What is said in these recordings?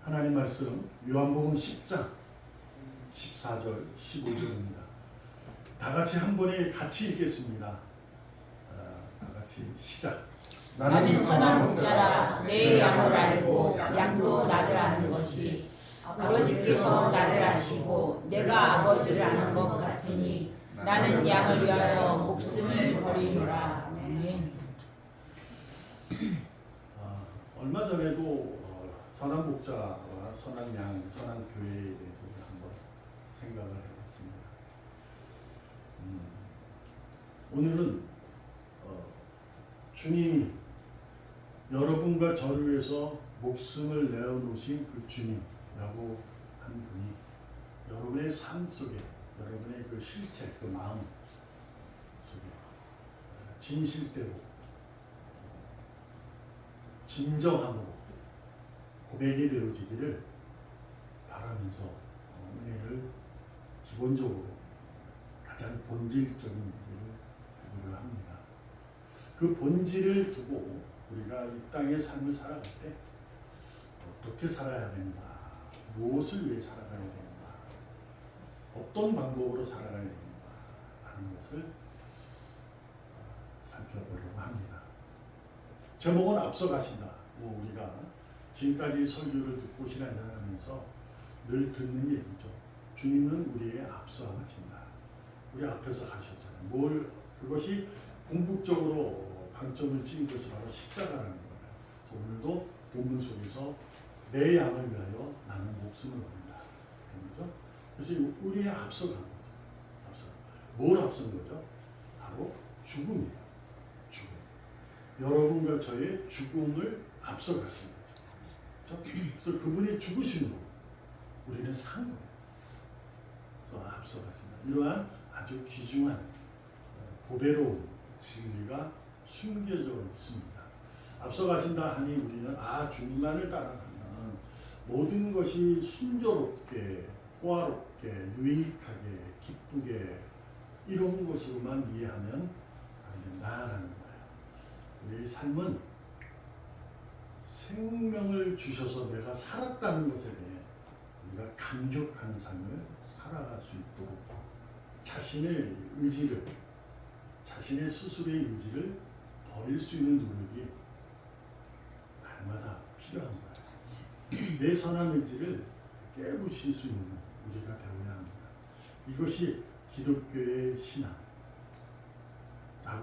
하나님 말씀 요한복음 10장 14절 15절입니다. 다 같이 한 번에 같이 읽겠습니다. 다 같이 시작. 나는 선한 목자라 내 양을 알고 양도 나를 아는 것이 아버지께서 나를 아시고 내가 아버지를 아는 것 같으니 나는 양을 위하여 목숨을 버리노라. 아멘. 얼마 전에도 선한 목자와 선한 양, 선한 교회에 대해서 한번 생각을 해봤습니다. 오늘은 주님이 여러분과 저를 위해서 목숨을 내어놓으신 그 주님이라고 한 분이 여러분의 삶 속에, 여러분의 그 실체, 그 마음 속에 진실대로 진정함으로 고백이 되어지기를 바라면서 은혜를 기본적으로 가장 본질적인 얘기를 해보려 합니다. 그 본질을 두고 우리가 이 땅의 삶을 살아갈 때 어떻게 살아야 되는가, 무엇을 위해 살아가야 되는가, 어떤 방법으로 살아가야 되는가 하는 것을 살펴보려고 합니다. 제목은 앞서가신다. 우리가 지금까지 설교를 듣고 신앙생활하면서 늘 듣는 얘기죠. 주님은 우리의 앞서가신다. 우리 앞에서 가셨잖아요. 그것이 궁극적으로 방점을 찍은 것이 바로 십자가라는 거예요. 그래서 오늘도 본문 속에서 내 양을 위하여 나는 목숨을 버린다. 그렇죠? 그래서 우리의 앞서간 거죠. 뭘 앞선 거죠? 바로 죽음이에요. 죽음. 여러분과 저의 죽음을 앞서가신 거죠. 그렇죠? 그래서 그분이 죽으심으로 우리는 산 거예요. 그래서 앞서가신다. 이러한 아주 귀중한 보배로운 진리가 숨겨져 있습니다. 앞서가신다 하니 우리는 주님만을 따라가면 모든 것이 순조롭게, 호화롭게, 유익하게, 기쁘게 이런 것으로만 이해하면 안 된다라는 거예요. 우리의 삶은 생명을 주셔서 내가 살았다는 것에 대해 우리가 감격하는 삶을 살아갈 수 있도록 자신의 의지를, 자신의 스스로의 의지를 버릴 수 있는 노력이 날마다 필요한 거예요. 내 선한 의지를 깨부실 수 있는 우리가 되어야 합니다. 이것이 기독교의 신앙라고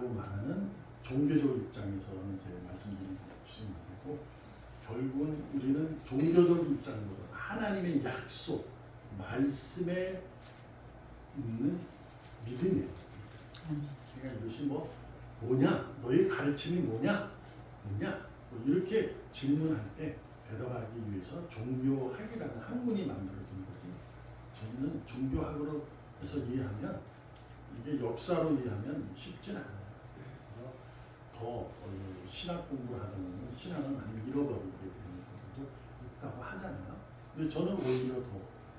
말하는 종교적 입장에서는 이제 말씀드린 것이고, 결국은 우리는 종교적 입장으로 하나님의 약속, 말씀에 있는 믿음이에요. 그러니까 이것이 뭐냐? 너의 가르침이 뭐냐? 이렇게 질문할 때 대답하기 위해서 종교학이라는 학문이 만들어진 거지. 저희는 종교학으로 해서 이해하면, 이게 역사로 이해하면 쉽진 않아요. 그래서 더 신학 공부를 하다 보면 신앙을 많이 잃어버리게 되는 경우도 있다고 하잖아요. 근데 저는 오히려 더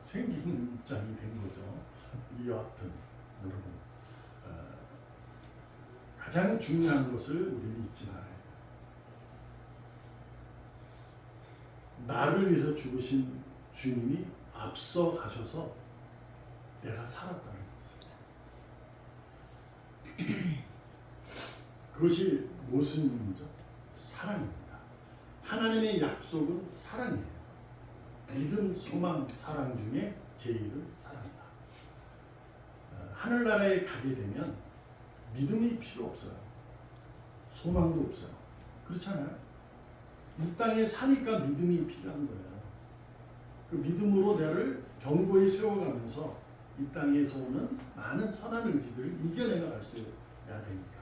생긴 입장이 된 거죠. 여하튼 여러분, 가장 중요한 것을 우리는 잊지 말아야 돼요. 나를 위해서 죽으신 주님이 앞서 가셔서 내가 살았다는 것이죠. 그것이 무슨 의미죠? 사랑입니다. 하나님의 약속은 사랑이에요. 믿음, 소망, 사랑 중에 제일은 사랑이다. 하늘나라에 가게 되면 믿음이 필요 없어요. 소망도 없어요. 그렇잖아요. 이 땅에 사니까 믿음이 필요한 거예요. 그 믿음으로 나를 견고히 세워가면서 이 땅에서 오는 많은 선한 의지들을 이겨내 나갈 수 있어야 되니까.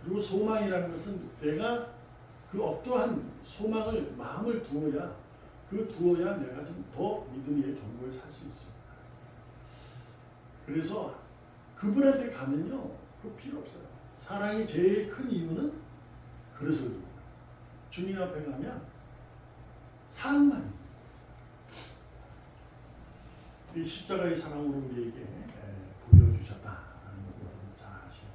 그리고 소망이라는 것은 내가 그 어떠한 소망을, 마음을 두어야 내가 좀 더 믿음 위에 견고히 살 수 있습니다. 그래서 그분한테 가면요, 그거 필요 없어요. 사랑이 제일 큰 이유는 그래서 그래요. 주님 앞에 가면 사랑만입니다. 이 십자가의 사랑으로 우리에게 보여주셨다는 것을 여러분 잘 아시죠.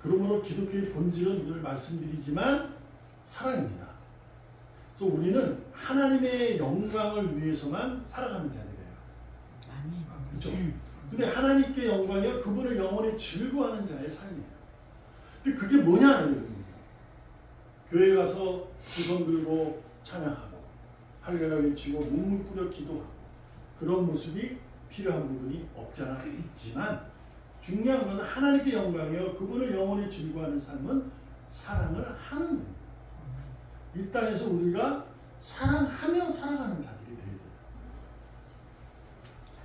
그러므로 기독교의 본질은 늘 말씀드리지만 사랑입니다. 그래서 우리는 하나님의 영광을 위해서만 살아가는 자들이에요. 아멘. 그렇죠? 근데 하나님께 영광이요 그분을 영원히 즐거워하는 자의 삶이에요. 근데 그게 뭐냐? 교회 가서 두 손 들고 찬양하고 할렐루야 외치고 눈물 뿌려 기도하고 그런 모습이 필요한 부분이 없잖아 있지만 중요한 건 하나님께 영광이요 그분을 영원히 즐거워하는 삶은 사랑을 하는 겁니다. 이 땅에서 우리가 사랑하며 살아가는 자들이 돼야 돼요.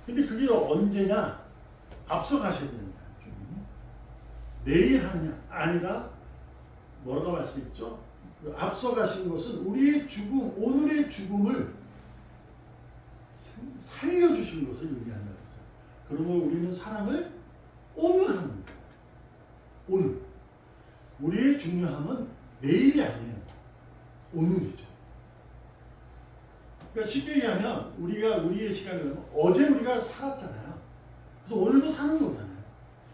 근데 그게 언제냐? 앞서 가셔야 된다. 내일 하느냐? 아니라 뭐라고 말씀했죠? 그 앞서 가신 것은 우리의 죽음, 오늘의 죽음을 살려주신 것을 의미한다고 했어요. 그러면 우리는 사랑을 오늘 하는 거예요. 오늘. 우리의 중요함은 내일이 아니에요. 오늘이죠. 그러니까 쉽게 얘기하면 우리가 우리의 시간을 어제 우리가 살았잖아요. 그래서 오늘도 사는 거잖아요.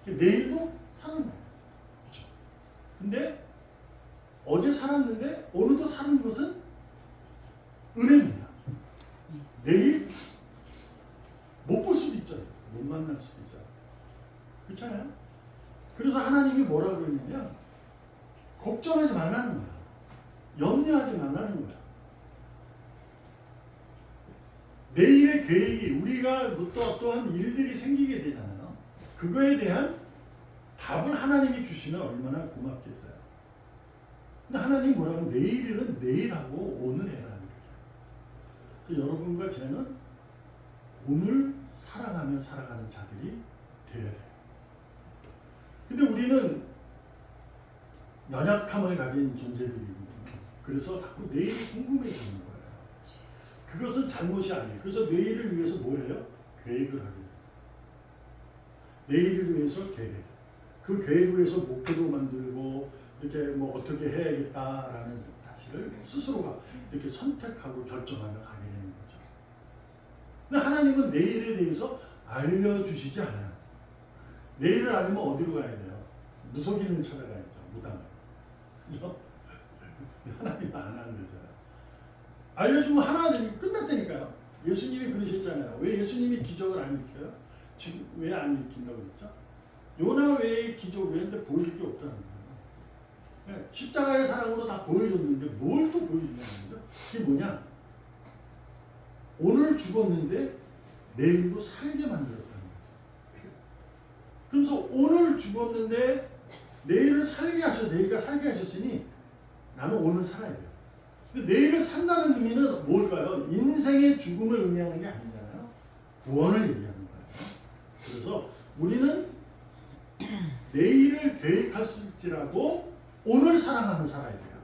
내일도 사는 거예요. 그렇죠? 근데 어제 살았는데 오늘도 사는 것은 은혜입니다. 내일 못 볼 수도 있죠. 못 만날 수도 있어요. 그렇잖아요. 그래서 하나님이 뭐라 그러냐면 걱정하지 말라는 거야. 염려하지 말라는 거야. 내일의 계획이 우리가 또 어떠한 일들이 생기게 되잖아요. 그거에 대한 답을 하나님이 주시면 얼마나 고맙겠어요. 근데 하나님 뭐라고 하면 내일은 내일하고 오늘 해라. 그래서 여러분과 저는 오늘 사랑하며 살아가는 자들이 되어야 돼요. 근데 우리는 연약함을 가진 존재들이거든요. 그래서 자꾸 내일이 궁금해지는 거예요. 그것은 잘못이 아니에요. 그래서 내일을 위해서 뭘 해요? 계획을 하게 돼요. 내일을 위해서 계획. 그 계획을 위해서 목표도 만들고 이렇게 뭐 어떻게 해야겠다라는 사실을 스스로가 이렇게 선택하고 결정하며 가게 되는 거죠. 근데 하나님은 내일에 대해서 알려주시지 않아요. 내일을 알면 어디로 가야 돼요? 무속인을 찾아가야죠. 무당을. 그죠? 하나님은 안 하는 거잖아요. 알려주면 하나님이 끝났다니까요. 예수님이 그러셨잖아요. 왜 예수님이 기적을 안 일으켜요? 지금 왜 안 일으킨다고 그랬죠? 요나 외의 기적 외인데 보여줄 게 없다는 거예요. 십자가의 사랑으로 다 보여줬는데 뭘 또 보여주냐는 거죠? 그게 뭐냐? 오늘 죽었는데 내일도 살게 만들었다는 거죠. 그래서 오늘 죽었는데 내일을 살게 내일까지 살게 하셨으니 나는 오늘 살아야 돼요. 근데 내일을 산다는 의미는 뭘까요? 인생의 죽음을 의미하는 게 아니잖아요. 구원을 의미하는 거예요. 그래서 우리는 내일을 계획할지라도 오늘 사랑하며 살아야 돼요.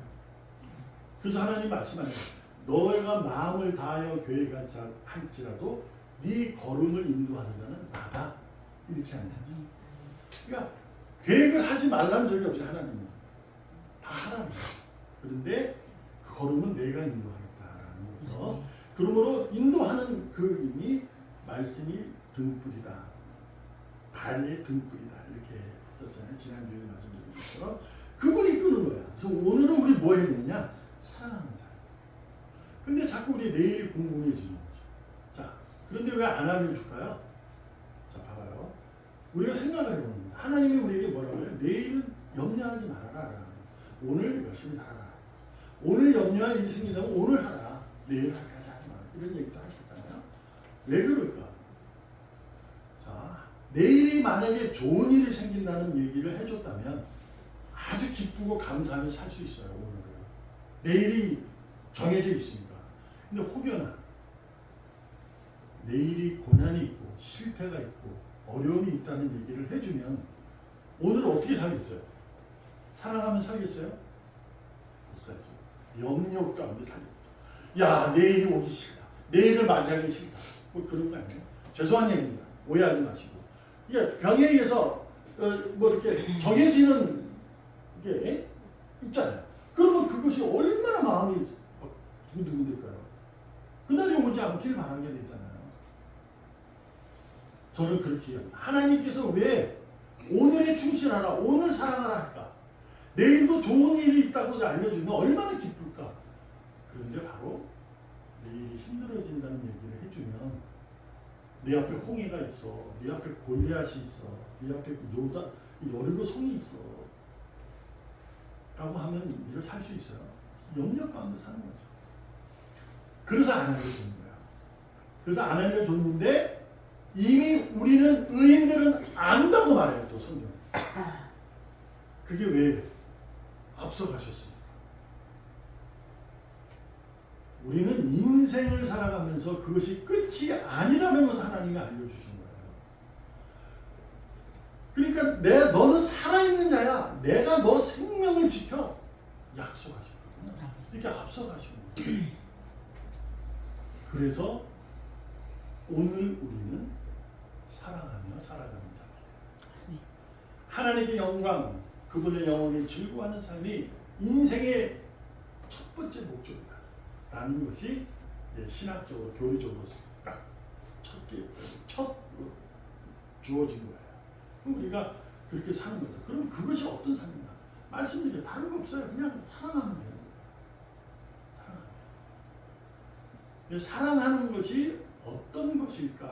그래서 하나님 말씀하세요. 너희가 마음을 다하여 계획할지라도 네 걸음을 인도하는 자는 나다. 이렇게 하는 거죠. 그러니까 계획을 하지 말라는 적이 없어요. 하나님은. 다 하라는 거예요. 그런데 그 걸음은 내가 인도하겠다라는 거죠. 그러므로 인도하는 그 의미 말씀이 등불이다. 발의 등불이다. 이렇게 했었잖아요. 지난주에 말씀드린 것처럼 그분이 끄는 거야. 그래서 오늘은 우리 뭐 해야 되느냐? 사랑하는 자. 근데 자꾸 우리 내일이 궁금해지는 거죠. 자, 그런데 왜 안 알려줄까요? 자, 봐봐요. 우리가 생각을 해보는 거예요. 하나님이 우리에게 뭐라고 해요? 내일은 염려하지 말아라. 오늘 열심히 살아라. 오늘 염려할 일이 생긴다면 오늘 하라. 내일 할까지 하지 마. 이런 얘기도 하셨잖아요. 왜 그럴까? 자, 내일이 만약에 좋은 일이 생긴다는 얘기를 해줬다면 아주 기쁘고 감사하며 살 수 있어요. 오늘은. 내일이 정해져 있습니다. 근데 혹여나 내일이 고난이 있고 실패가 있고 어려움이 있다는 얘기를 해주면 오늘 어떻게 살겠어요? 사랑하면 살겠어요? 못 살죠. 염려 가운데 살겠죠. 야, 내일이 오기 싫다. 내일을 맞이하기 싫다. 뭐 그런 거 아니에요? 죄송한 얘기입니다. 오해하지 마시고. 이게 병에 의해서 뭐 이렇게 정해지는 게 있잖아요. 그러면 그것이 얼마나 마음이 두근두근될까요? 그날이 오지 않길 바라게 되잖아요. 저는 그렇게 합니다. 하나님께서 왜 오늘에 충실하라, 오늘 사랑하라 할까? 내일도 좋은 일이 있다고 알려주면 얼마나 기쁠까? 그런데 바로 힘들어진다는 얘기를 해주면 내 앞에 홍해가 있어, 내 앞에 골리앗이 있어, 내 앞에 요다 여리고 송이 있어 라고 하면 우리가 살 수 있어요. 염려 가운데 사는 거죠. 그래서 안 알려주는 거야. 그래서 안 알려줬는데 이미 우리는 의인들은 안다고 말해요. 또 성경. 그게 왜? 앞서가셨습니다. 우리는 인생을 살아가면서 그것이 끝이 아니라는 것을 하나님이 알려주신 거예요. 그러니까 너는 살아있는 자야. 내가 너 생명을 지켜. 약속하셨거든요. 이렇게 앞서가신 거예요. 그래서 오늘 우리는 사랑하며 살아가는 자예요. 하나님의 영광, 그분의 영혼이 즐거워하는 삶이 인생의 첫 번째 목적이다 라는 것이 신학적으로 교리적으로 딱 첫 주어진 거예요. 그럼 우리가 그렇게 사는 거죠. 그럼 그것이 어떤 삶인가? 말씀드려요. 다른 거 없어요. 그냥 사랑하면 돼요. 사랑하는 것이 어떤 것일까에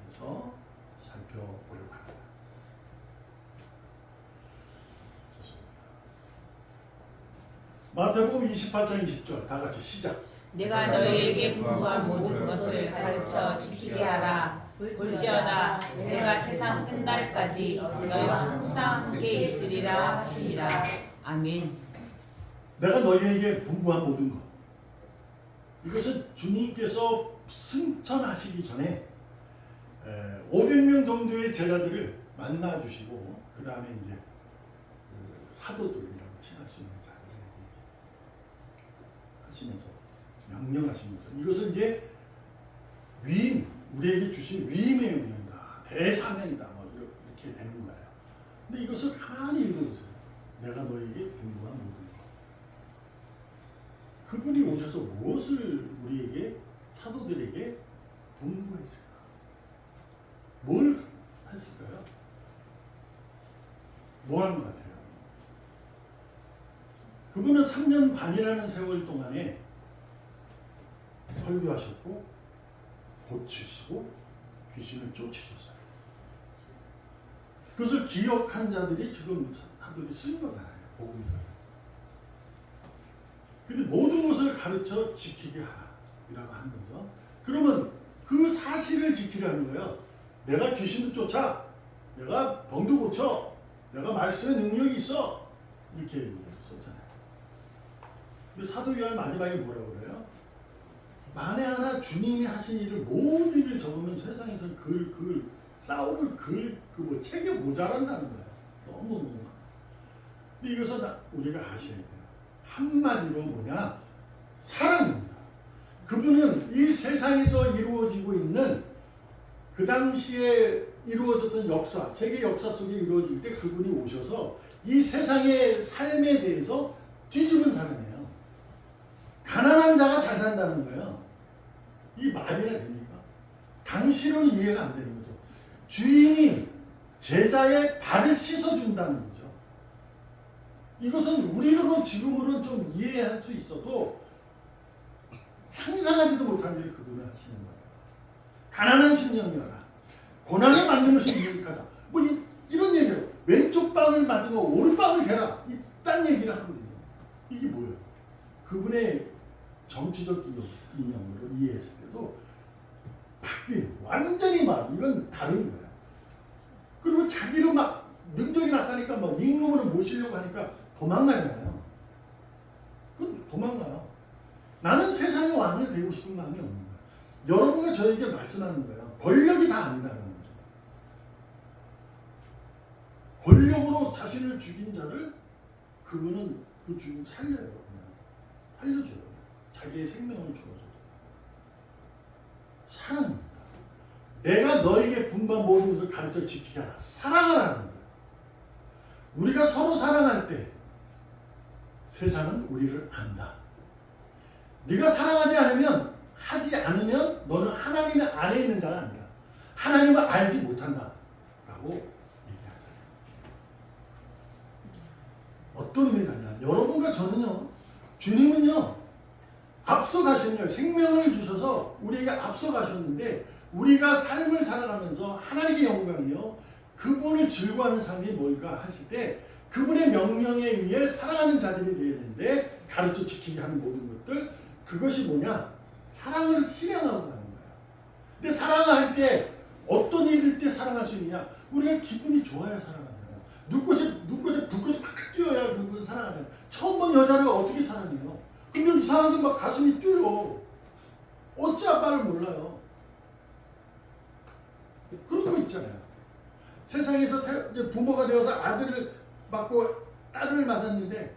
대해서 살펴보려고 합니다. 좋습니다. 마태복음 28장 20절 다 같이 시작. 내가 너희에게 분부한 모든 것을 가르쳐 지키게 하라. 볼지어다 내가 세상 끝날까지 너희와 항상 함께 있으리라 하시니라. 아멘. 내가 너희에게 분부한 모든 것. 이것은 주님께서 승천하시기 전에 500명 정도의 제자들을 만나 주시고 그 다음에 이제 사도들이라고 칭할 수 있는 자들을 하시면서 명령하신 거죠. 이것은 이제 위임, 우리에게 주신 위임의 의미다, 대사명이다, 뭐 이렇게 되는 거예요. 근데 이것을 가만히 읽어보세요. 내가 너에게 분부한 모든 것. 그분이 오셔서 무엇을 우리에게 사도들에게 분부했을까? 뭘 했을까요? 뭐 한 것 같아요? 그분은 3년 반이라는 세월 동안에 설교하셨고 고치시고 귀신을 쫓으셨어요. 그것을 기억한 자들이 지금 사도들이 쓴 거잖아요. 복음서를. 근데 모든 것을 가르쳐 지키게 하라 이라고 하는 거죠. 그러면 그 사실을 지키라는 거예요. 내가 귀신도 쫓아, 내가 병도 고쳐, 내가 말씀의 능력이 있어, 이렇게 얘기했었잖아요. 근데 사도 요한 마지막에 뭐라고 그래요? 만에 하나 주님이 하신 일을 모든 일을 적으면 세상에서 싸우를 뭐 책이 모자란다는 거예요. 너무. 근데 이것은 우리가 아셔야 돼요. 한마디로 뭐냐? 사랑입니다. 그분은 이 세상에서 이루어지고 있는 그 당시에 이루어졌던 역사, 세계 역사 속에 이루어질 때 그분이 오셔서 이 세상의 삶에 대해서 뒤집은 사람이에요. 가난한 자가 잘 산다는 거예요. 이 말이나 됩니까? 당시로는 이해가 안 되는 거죠. 주인이 제자의 발을 씻어준다는 거죠. 이것은 우리로는 지금으로는 좀 이해할 수 있어도 상상하지도 못한 일을 그분은 하시는 거예요. 가난한 심령이어라. 고난을 받는 것이 유익하다. 뭐 이런 얘기예요. 왼쪽 빵을 맞으면 오른빵을 개라. 이딴 얘기를 하거든요. 이게 뭐예요? 그분의 정치적 이념으로 이해했을 때도 바뀐 완전히 이건 다른 거예요. 그리고 자기로 막 능력이 나타나니까 막 임금을 모시려고 하니까 도망가잖아요. 그건 도망가요. 나는 세상의 왕이 되고 싶은 마음이 없는 거예요. 여러분과 저에게 말씀하는 거예요. 권력이 다 아니다는 거죠. 권력으로 자신을 죽인 자를 그분은 그 죽임 살려요. 그냥 살려줘요. 자기의 생명을 주어줘요. 사랑입니다. 내가 너에게 분부한 모든 것을 가르쳐 지키게 하라. 사랑하라는 거예요. 우리가 서로 사랑할 때 세상은 우리를 안다. 네가 사랑하지 않으면 너는 하나님 안에 있는 자가 아니야. 하나님을 알지 못한다 라고 얘기하잖아요. 어떤 의미가 있냐. 여러분과 저는요, 주님은요 앞서 가시는 거예요. 생명을 주셔서 우리에게 앞서 가셨는데 우리가 삶을 살아가면서 하나님의 영광이요 그분을 즐거워하는 삶이 뭘까 하실 때 그분의 명령에 의해 살아가는 자들이 되어야 되는데 가르쳐 지키게 하는 모든 것들 그것이 뭐냐? 사랑을 실행하고 가는 거야. 근데 사랑할 때 어떤 일일 때 사랑할 수 있느냐? 우리가 기분이 좋아야 사랑하는 거야. 눈꽃에 불꽃이 팍 뛰어야 그것을 사랑하는 거야. 처음 본 여자를 어떻게 사랑해요? 근데 이상하게 막 가슴이 뛰어요. 어찌 아빠를 몰라요? 그런 거 있잖아요. 세상에서 이제 부모가 되어서 아들을 맞고 딸을 맞았는데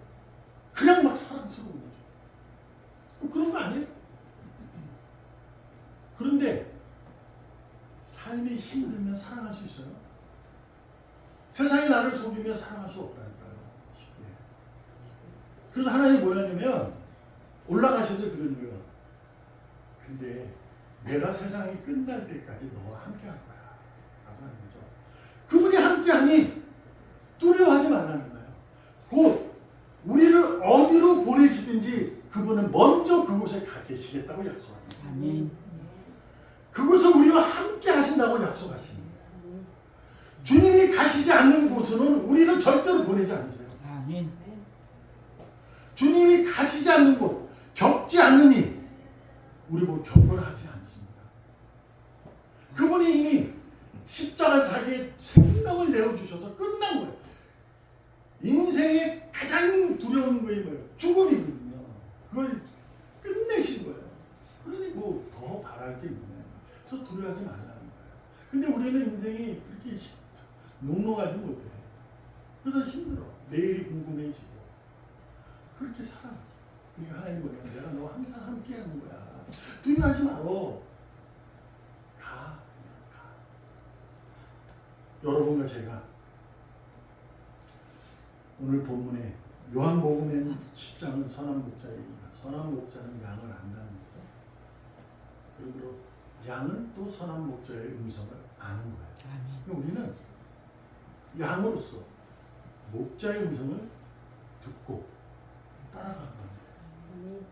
그냥 막 사랑스러운 거죠. 그런 거 아니에요? 그런데 삶이 힘들면 사랑할 수 있어요? 세상이 나를 속이면 사랑할 수 없다니까요. 쉽게. 그래서 하나님이 뭐라냐면 올라가셔도 그런 거예요. 근데 내가 세상이 끝날 때까지 너와 함께 할 거야. 라고 하는 거죠. 그분이 함께 하니 두려워하지 말라는 거예요. 곧 우리를 어디로 보내시든지 그분은 먼저 그곳에 가 계시겠다고 약속합니다. 아멘. 그곳을 우리와 함께 하신다고 약속하십니다. 주님이 가시지 않는 곳은 우리를 절대로 보내지 않으세요. 아멘. 주님이 가시지 않는 곳, 겪지 않는 일, 우리 뭐 겪어를 하지 않습니다. 그분이 이미 십자가 자기의 생명을 내어주셔서 끝난 거예요. 인생의 가장 두려운 거예요. 뭐예요? 죽음이거든요. 그걸 끝내신 거예요. 그러니 뭐 더 바랄 게 있나요? 그래서 두려워하지 말라는 거예요. 근데 우리는 인생이 그렇게 녹록하지 못해. 그래서 힘들어. 내일이 궁금해지고. 그렇게 살아. 그러니까 하나님 뭐냐면 내가 너 항상 함께 하는 거야. 두려워하지 말어. 가. 여러분과 제가 오늘 본문에 요한복음의 10장은 선한 목자입니다. 선한 목자는 양을 안다는 거죠. 그리고 양은 또 선한 목자의 음성을 아는 거예요. 그러니까 우리는 양으로서 목자의 음성을 듣고 따라가는 겁니다.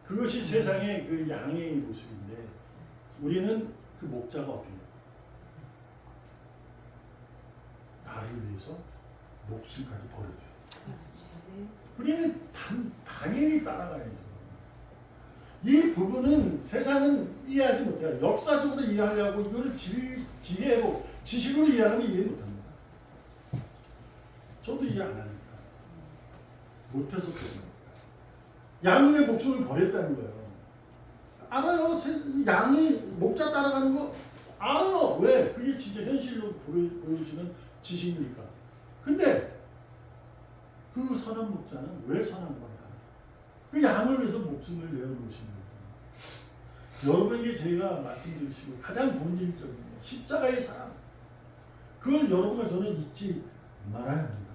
그것이 세상의 그 양의 모습인데 우리는 그 목자가 어떻게 해요? 나를 위해서 목숨까지 버렸어요. 그러면 당연히 따라가야죠. 이 부분은 세상은 이해하지 못해요. 역사적으로 이해하려고 이거를 지혜로 지식으로 이해하면 이해 못합니다. 저도 이해 안 하니까. 못해서 그래요. 양의 목숨을 버렸다는 거예요. 알아요. 양이 목자 따라가는 거 알아요. 왜? 그게 진짜 현실로 보여지는 지식이니까. 근데 그 선한 목자는 왜 선한 거야? 그 양을 위해서 목숨을 내어놓으신 거예요. 여러분에게 제가 말씀드리시고 가장 본질적인 십자가의 사랑. 그걸 여러분과 저는 잊지 말아야 합니다.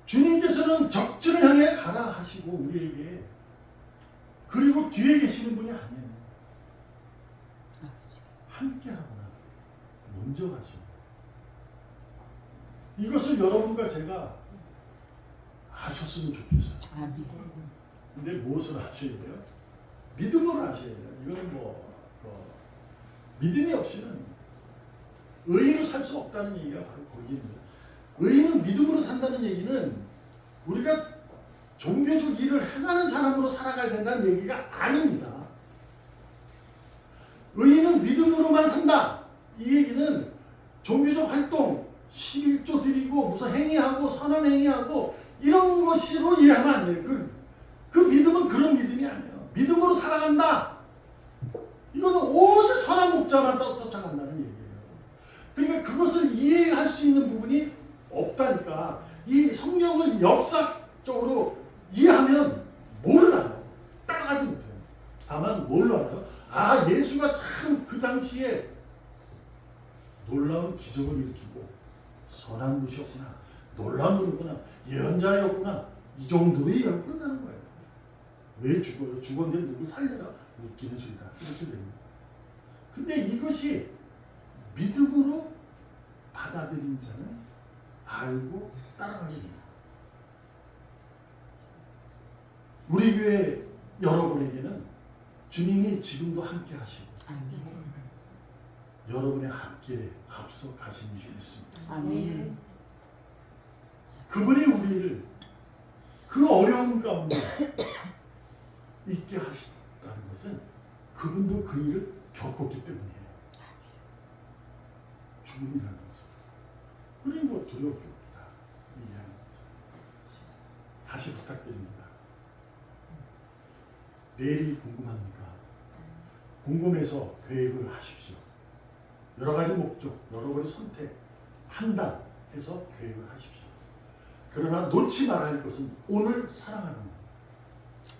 주님께서는 적진을 향해 가라 하시고 우리에게 그리고 뒤에 계시는 분이 아니에요. 함께 하거나 먼저 가시고 이것을 여러분과 제가 아셨으면 좋겠어요. 아멘. 근데 무엇을 아셔야 돼요? 믿음으로 아셔야 돼요. 이거는 믿음이 없이는 의인으로 살 수 없다는 얘기가 바로 거기입니다. 의인은 믿음으로 산다는 얘기는 우리가 종교적 일을 행하는 사람으로 살아가야 된다는 얘기가 아닙니다. 의인은 믿음으로만 산다. 이 얘기는 종교적 활동, 11조 드리고 무슨 행위하고 선한 행위하고 이런 것으로 이해하면 안 돼요. 그 믿음은 그런 믿음이 아니에요. 믿음으로 살아간다. 이거는 오직 선한 목자만 쫓아간다는 얘기예요. 그러니까 그것을 이해할 수 있는 부분이 없다니까. 이 성경을 역사적으로 이해하면 몰라요. 따라가지 못해요. 다만 뭘로 알아요? 아, 예수가 참 그 당시에 놀라운 기적을 일으키고 선한 분이었구나. 놀라운 분이구나. 예언자였구나. 이 정도로 이해하고 끝나는 거예요. 왜 죽어요? 죽었는데 누굴 살려라. 웃기는 소리다. 이렇게 됩니다. 근데 이것이 믿음으로 받아들인 자는 알고 따라가게 됩니다. 우리 교회 여러분에게는 주님이 지금도 함께 하시고 아멘. 여러분의 함께 앞서 가시는 줄 믿습니다. 아멘. 그분이 우리를 그 어려운 가운데 있게 하셨다는 것은 그분도 그 일을 겪었기 때문이에요. 죽음이라는 것은. 그러니 뭐 두려울 게 없다. 이해하는 거죠. 다시 부탁드립니다. 내일이 궁금합니까? 궁금해서 계획을 하십시오. 여러 가지 목적, 여러 가지 선택, 판단해서 계획을 하십시오. 그러나 놓지 말아야 할 것은 오늘 사랑하는 것.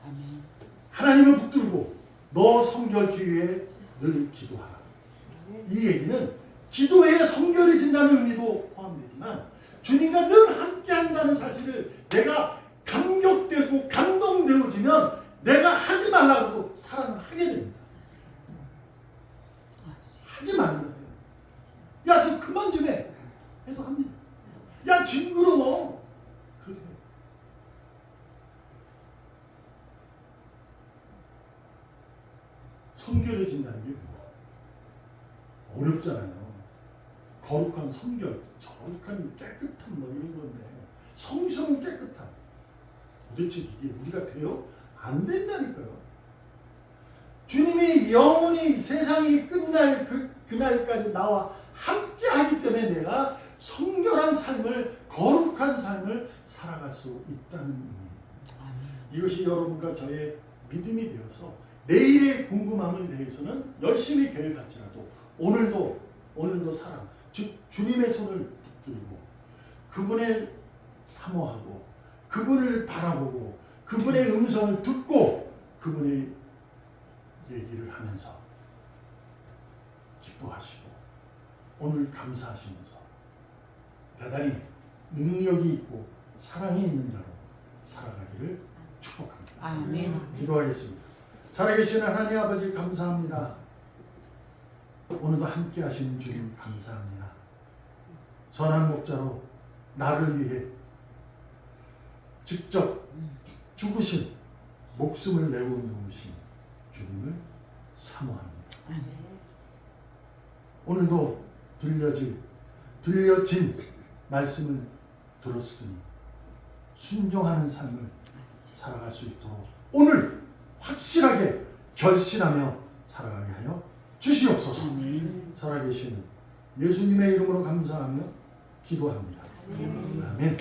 아멘. 하나님을 붙들고 너 성결케 위해 늘 기도하라. 이 얘기는 기도해야 성결해진다는 의미도 포함되지만 주님과 늘 함께한다는 사실을 내가 감격되고 감동되어지면 내가 하지 말라고 사랑을 하게 됩니다. 하지 말라고. 야, 저 그만 좀 해. 해도 합니다. 야, 징그러워. 그렇게 해요. 성결해진다는 게 뭐? 어렵잖아요. 거룩한 성결, 거룩한 깨끗함 뭐 이런 건데 성스러운 깨끗함. 도대체 이게 우리가 돼요? 안 된다니까요. 주님이 영원히 세상이 끝날 그날까지 나와 함께 하기 때문에 내가 성결한 삶을, 거룩한 삶을 살아갈 수 있다는 의미. 이것이 여러분과 저의 믿음이 되어서 내일의 궁금함에 대해서는 열심히 계획할지라도 오늘도 사랑, 즉 주님의 손을 붙들고 그분을 사모하고 그분을 바라보고 그분의 음성을 듣고 그분의 얘기를 하면서 기뻐하시고 오늘 감사하시면서 대단히 능력이 있고 사랑이 있는 자로 살아가기를 축복합니다. 아멘. 기도하겠습니다. 살아계신 하나님 아버지 감사합니다. 오늘도 함께 하시는 주님 감사합니다. 선한 목자로 나를 위해 직접 죽으신 목숨을 내어놓으신 주님을 사모합니다. 오늘도 들려진 말씀을 들었으니 순종하는 삶을 살아갈 수 있도록 오늘 확실하게 결심하며 살아가게 하여 주시옵소서. 살아계시는 예수님의 이름으로 감사하며 기도합니다. 아멘.